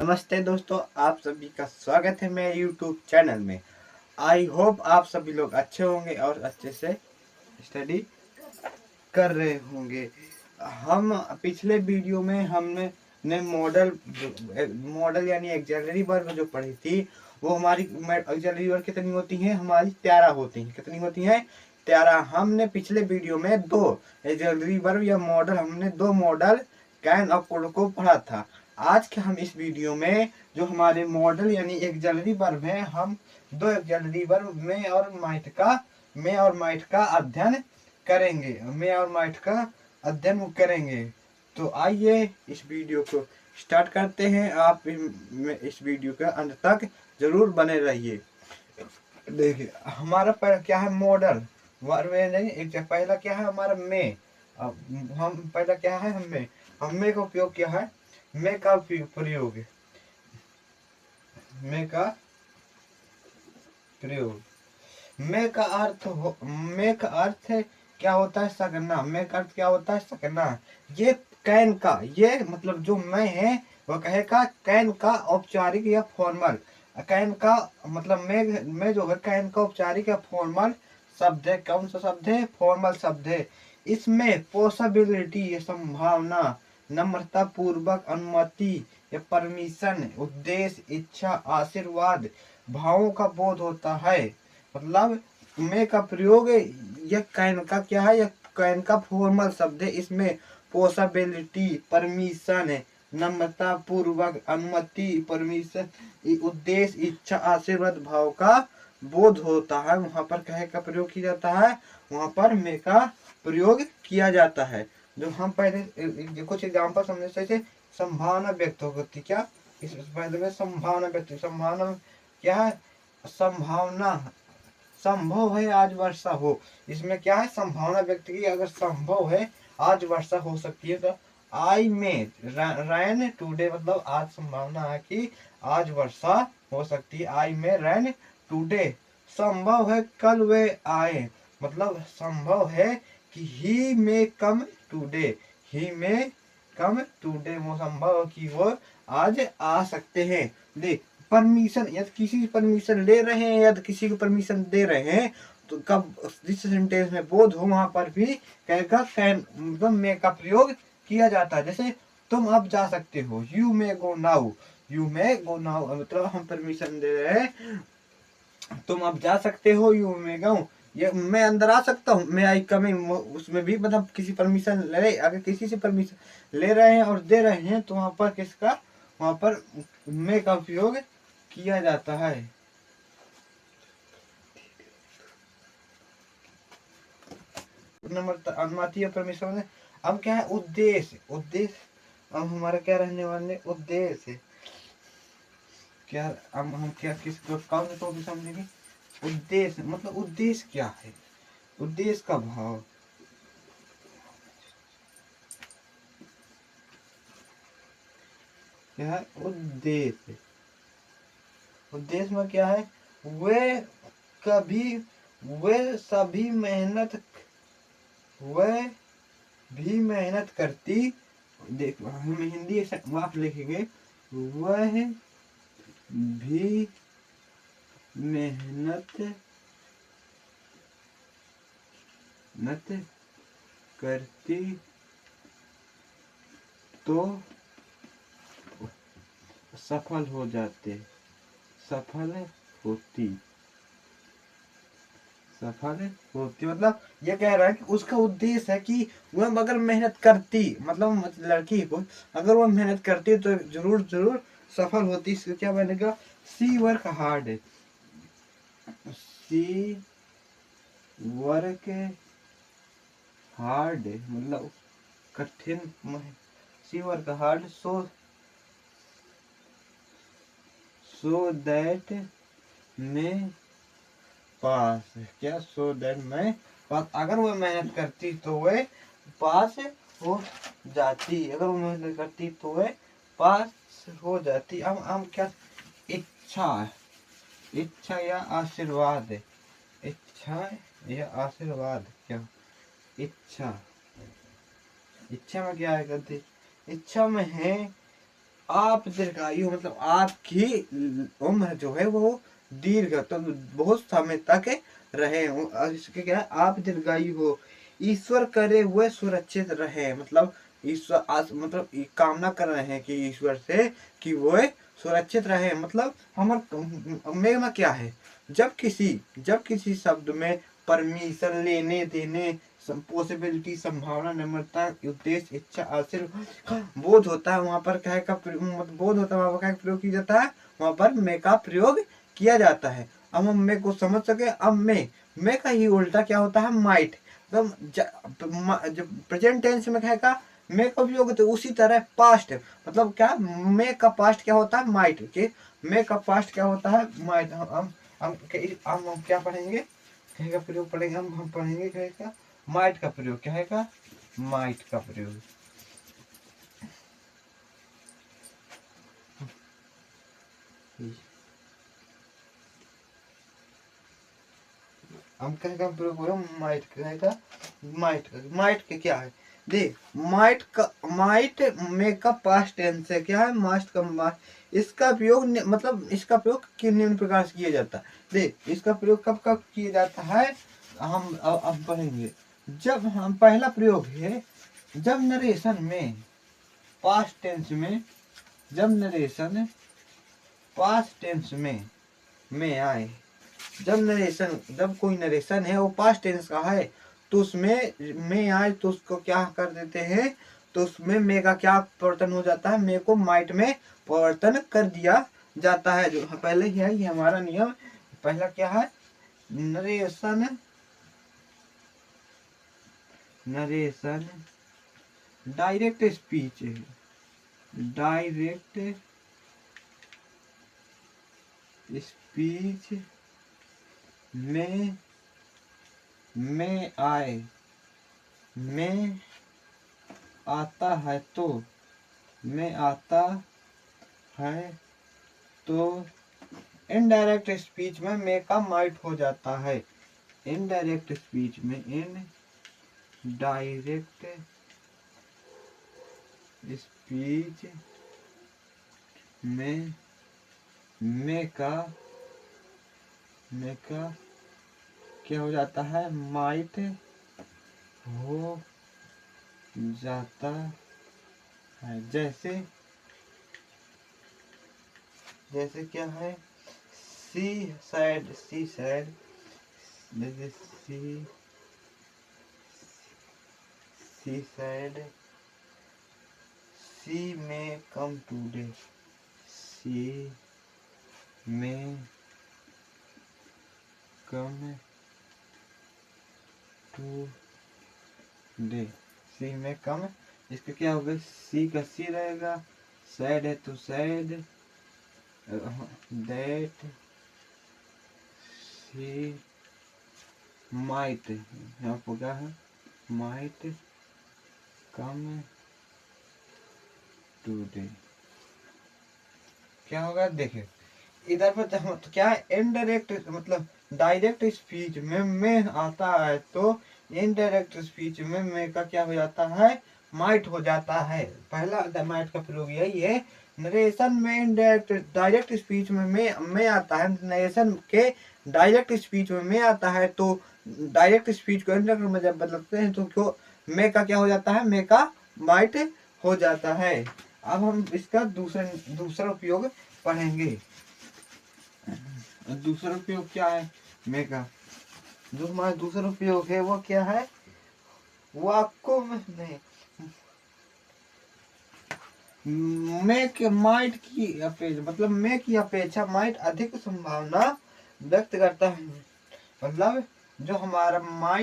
नमस्ते दोस्तों, आप सभी का स्वागत है मेरे YouTube चैनल में। आई होप आप सभी लोग अच्छे होंगे और अच्छे से स्टडी कर रहे होंगे। हम पिछले वीडियो में हमने मॉडल यानी एक्सिलरी वर्ब जो पढ़ी थी, वो हमारी एक्सिलरी वर्ब कितनी होती हैं? हमारी 13 होती हैं। कितनी होती हैं? 13। हमने पिछले वीडियो में दो एक्सिलरी वर्ब या मॉडल, हमने दो मॉडल कैन और कुड को पढ़ा था। आज के हम इस वीडियो में जो हमारे मॉडल यानी एक्सिलरी वर्ब है, हम दो एक्सिलरी वर्ब में और माइट का अध्ययन करेंगे। तो आइए इस वीडियो को स्टार्ट करते हैं। आप इस वीडियो के अंत तक जरूर बने रहिए। देखिए हमारा पहला क्या है? मॉडल वर्ब नहीं, पहला क्या है हमारा? में। अब हम पहला क्या है? हमें का उपयोग क्या है? में का प्रयोग में का प्रयोग में का अर्थ है क्या होता है? सकना। में का अर्थ क्या होता है? सकना। ये कैन का, ये मतलब जो मैं है वह कहेगा कैन का औपचारिक या फॉर्मल। कैन का मतलब में जो है कैन का औपचारिक या फॉर्मल शब्द है। कौन सा शब्द है? फॉर्मल शब्द है। इसमें पॉसिबिलिटी या संभावना, नम्रता पूर्वक, अनुमति या परमिशन, उद्देश्य, इच्छा, आशीर्वाद भावों का बोध होता है। मतलब में का प्रयोग यह कैन का क्या है? यह कैन का फॉर्मल शब्द है। इसमें पॉसिबिलिटी, परमिशन, नम्रता पूर्वक, अनुमति, परमिशन, उद्देश्य, इच्छा, आशीर्वाद भाव का बोध होता है। वहां पर कहे का प्रयोग किया जाता है, वहां पर में का प्रयोग किया जाता है। जो हम पहले कुछ एग्जाम्पल समझे, जैसे संभावना व्यक्त होती, क्या इस पहले में संभावना व्यक्त, संभावना क्या है? संभावना, संभव है आज वर्षा हो। इसमें क्या है? संभावना व्यक्त की, अगर संभव है आज वर्षा हो सकती है। तो आई में रैन टुडे, मतलब आज संभावना है कि आज वर्षा हो सकती है। आई में रैन टुडे। संभव है कल वे आए, मतलब संभव है कि ही में कम टुडे। ही में कम टुडे, वो संभव है कि वो आज आ सकते हैं। देख, परमिशन, यदि किसी की परमिशन ले रहे हैं, यदि किसी को परमिशन दे रहे हैं, तो कब जिस सेंटेंस में बोध हो वहां पर भी कहेगा कैन, मतलब में का प्रयोग किया जाता है। जैसे तुम अब जा सकते हो, you may go now. You may go now मतलब हम परमिशन दे रहे हैं, तुम अब जा सकते हो। यू मे गो, ये मैं अंदर आ सकता हूँ, मैं आई कमिंग। उसमें भी मतलब किसी परमिशन ले, अगर किसी से परमिशन ले रहे हैं और दे रहे हैं, तो वहां पर किसका, वहां पर में का उपयोग किया जाता है। नंबर अनुमति या परमिशन। अब क्या है? उद्देश्य। अब हमारा क्या रहने वाले? उद्देश्य। क्या हम क्या किस कौन से टॉपिक समझेंगे? उद्देश्य मतलब उद्देश्य क्या है? उद्देश्य का भाव। क्या है? उद्देश्य। उद्देश्य में क्या है? वे कभी वे सभी मेहनत वे भी मेहनत करती। देख, हम हिंदी वाक्य लिखेंगे, वह भी मेहनत करती तो सफल हो जाते, सफल होती मतलब ये कह रहा है कि उसका उद्देश्य है कि वह अगर मेहनत करती, मतलब लड़की को अगर वह मेहनत करती तो जरूर जरूर सफल होती। इसका क्या बनेगा? सी वर्क हार्ड। सी वर्क हार्ड मतलब कठिन। सी वर्क हार्ड सो दैट में पास। क्या? सो दैट में पास। अगर वह मेहनत करती तो वह पास हो जाती। अगर वो मेहनत करती तो वह पास हो जाती। अब हम क्या? इच्छा, इच्छा या आशीर्वाद। इच्छा या आशीर्वाद। क्या? इच्छा, इच्छा में क्या है? कहते इच्छा में है आप दीर्घायु मतलब आपकी उम्र जो है वो दीर्घ तो बहुत समय तक रहे। और इसके क्या है, आप दीर्घायु हो, ईश्वर करे हुए सुरक्षित रहे। मतलब ईश्वर मतलब कामना कर रहे हैं कि ईश्वर से कि वो सुरक्षित रहे। मतलब हमारे में क्या है, जब किसी शब्द में परमिशन, लेने देने, पॉसिबिलिटी, संभावना, नम्रता, उद्देश्य, इच्छा, आशीर्वाद बोध होता है, वहां पर क्या का बोध होता है, वहां पर क्या प्रयोग किया जाता है, वहां पर मैं का प्रयोग किया जाता है। अब हम मैं को समझ सके, अब मैं का ही उल्टा क्या होता है, माइट। जब प्रेजेंट टेंस में क्या का मैं का उपयोग होता है, उसी तरह पास्ट मतलब क्या, मैं का पास्ट क्या होता है, माइट के मैं का पास्ट क्या होता है, माइट। हम क्या पढ़ेंगे, कहे का प्रयोग पढ़ेंगे, हम पढ़ेंगे कहे का माइट का प्रयोग, क्या है का माइट का प्रयोग। हम कहेगा प्रयोग करो माइट, कहेगा माइट के क्या है, देख माइट में का पास्ट टेंस है, क्या है, मास्ट का मास्ट। इसका प्रयोग मतलब इसका प्रयोग निम्न प्रकार से किया जाता है। देख इसका प्रयोग कब कब किया जाता है, हम पढ़ेंगे। जब हम पहला प्रयोग है, जब नरेशन में पास्ट टेंस में, जब नरेशन पास्ट टेंस में आए, जब कोई नरेशन है वो पास्ट टेंस का है, तो उसमें में आए तो उसको क्या कर देते हैं, तो उसमें मे का क्या परिवर्तन हो जाता है, मे को माइट में परिवर्तन कर दिया जाता है। जो पहले ही है, ये हमारा नियम। पहला क्या है, narration direct speech, direct speech में आए, में आता है तो, में आता है तो इनडायरेक्ट स्पीच में मे का माइट हो जाता है। इनडायरेक्ट स्पीच में, इनडायरेक्ट स्पीच में मे का क्या हो जाता है, माइट हो जाता है। जैसे क्या है, सी सैड, जैसे सी सैड सी में कम टूडे, सी में कम टूडे, सी में कम, इसका क्या होगा, सी का सी रहेगा, सैड है तो सैड, दैट सी माइट, यहाँ पर क्या है, माइट कम टूडे। क्या होगा, देखिए इधर पर तो क्या है, इनडायरेक्ट मतलब डायरेक्ट स्पीच में आता है तो इनडायरेक्ट स्पीच में का क्या हो जाता है, माइट हो जाता है। पहला माइट का प्रयोग यही है। नरेशन में इनडायरेक्ट, डायरेक्ट स्पीच में आता है, नरेशन के डायरेक्ट स्पीच में आता है तो डायरेक्ट स्पीच को इनडायरेक्ट में जब बदलते हैं तो क्यों में का क्या हो जाता है, में का माइट हो जाता है। अब हम इसका दूसरा उपयोग पढ़ेंगे। दूसरा उपयोग क्या है, मे का जो हमारा दूसरा उपयोग है वो क्या है, वो आपको नहीं, मे के माइट की अपेक्षा, मतलब मे की अपेक्षा माइट अधिक संभावना व्यक्त करता है। मतलब जो हमारा माइट